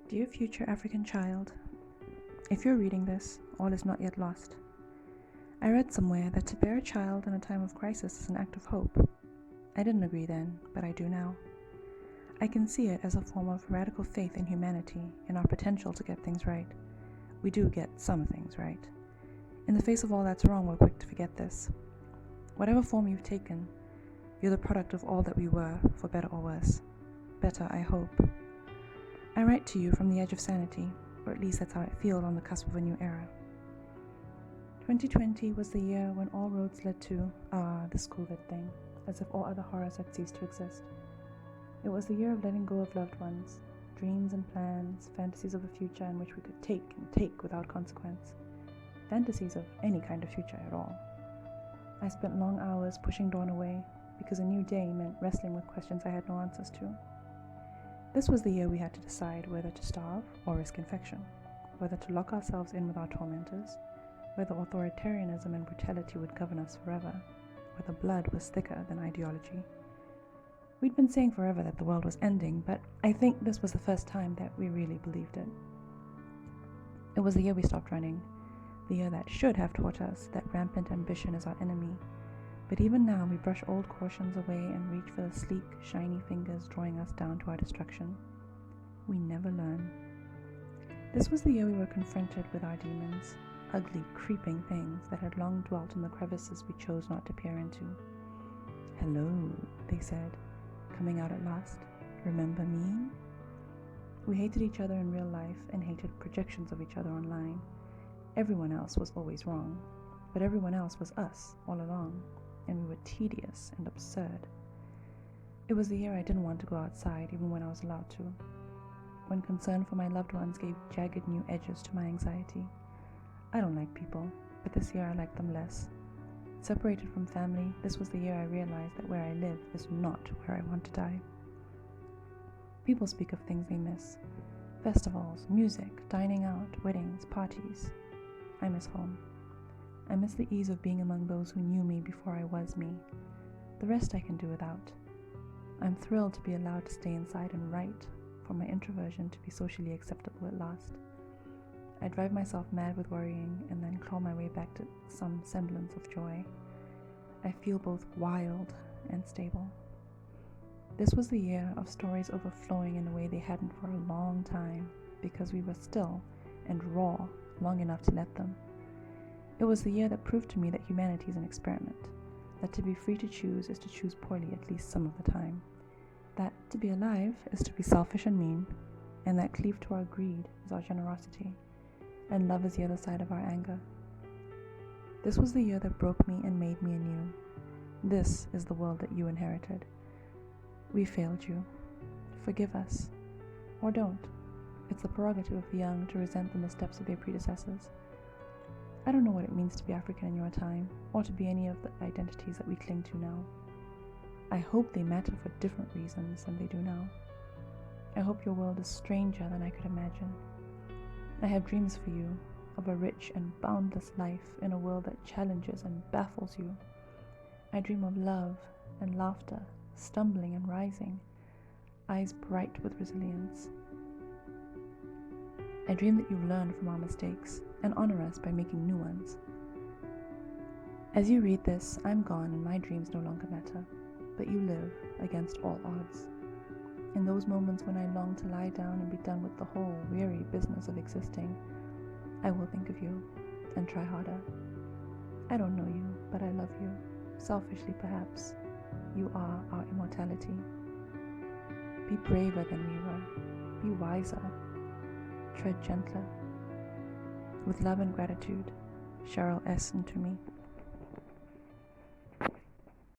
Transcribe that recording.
Dear future African child, if you're reading this, all is not yet lost. I read somewhere that to bear a child in a time of crisis is an act of hope. I didn't agree then, but I do now. I can see it as a form of radical faith in humanity, in our potential to get things right. We do get some things right. In the face of all that's wrong, we're quick to forget this. Whatever form you've taken, you're the product of all that we were, for better or worse. Better, I hope. I write to you from the edge of sanity, or at least that's how it feels on the cusp of a new era. 2020 was the year when all roads led to, this COVID thing, as if all other horrors had ceased to exist. It was the year of letting go of loved ones, dreams and plans, fantasies of a future in which we could take and take without consequence. Fantasies of any kind of future at all. I spent long hours pushing dawn away because a new day meant wrestling with questions I had no answers to. This was the year we had to decide whether to starve or risk infection, whether to lock ourselves in with our tormentors, whether authoritarianism and brutality would govern us forever, whether blood was thicker than ideology. We'd been saying forever that the world was ending, but I think this was the first time that we really believed it. It was the year we stopped running, the year that should have taught us that rampant ambition is our enemy. But even now we brush old cautions away and reach for the sleek, shiny fingers drawing us down to our destruction. We never learn. This was the year we were confronted with our demons, ugly, creeping things that had long dwelt in the crevices we chose not to peer into. "Hello," they said, coming out at last. "Remember me?" We hated each other in real life and hated projections of each other online. Everyone else was always wrong, but everyone else was us all along, and we were tedious and absurd. It was the year I didn't want to go outside even when I was allowed to, when concern for my loved ones gave jagged new edges to my anxiety. I don't like people, but this year I like them less. Separated from family, this was the year I realized that where I live is not where I want to die. People speak of things they miss. Festivals, music, dining out, weddings, parties. I miss home. I miss the ease of being among those who knew me before I was me. The rest I can do without. I'm thrilled to be allowed to stay inside and write, for my introversion to be socially acceptable at last. I drive myself mad with worrying and then claw my way back to some semblance of joy. I feel both wild and stable. This was the year of stories overflowing in a way they hadn't for a long time, because we were still and raw long enough to let them. It was the year that proved to me that humanity is an experiment, that to be free to choose is to choose poorly at least some of the time, that to be alive is to be selfish and mean, and that cleaved to our greed is our generosity, and love is the other side of our anger. This was the year that broke me and made me anew. This is the world that you inherited. We failed you. Forgive us. Or don't. It's the prerogative of the young to resent the missteps of their predecessors. I don't know what it means to be African in your time, or to be any of the identities that we cling to now. I hope they matter for different reasons than they do now. I hope your world is stranger than I could imagine. I have dreams for you of a rich and boundless life in a world that challenges and baffles you. I dream of love and laughter, stumbling and rising, eyes bright with resilience. I dream that you learn from our mistakes and honor us by making new ones. As you read this, I'm gone and my dreams no longer matter, but you live against all odds. In those moments when I long to lie down and be done with the whole weary business of existing, I will think of you and try harder. I don't know you, but I love you. Selfishly, perhaps. You are our immortality. Be braver than we were. Be wiser. Tread gentler. With love and gratitude, Cheryl S. Ntumy.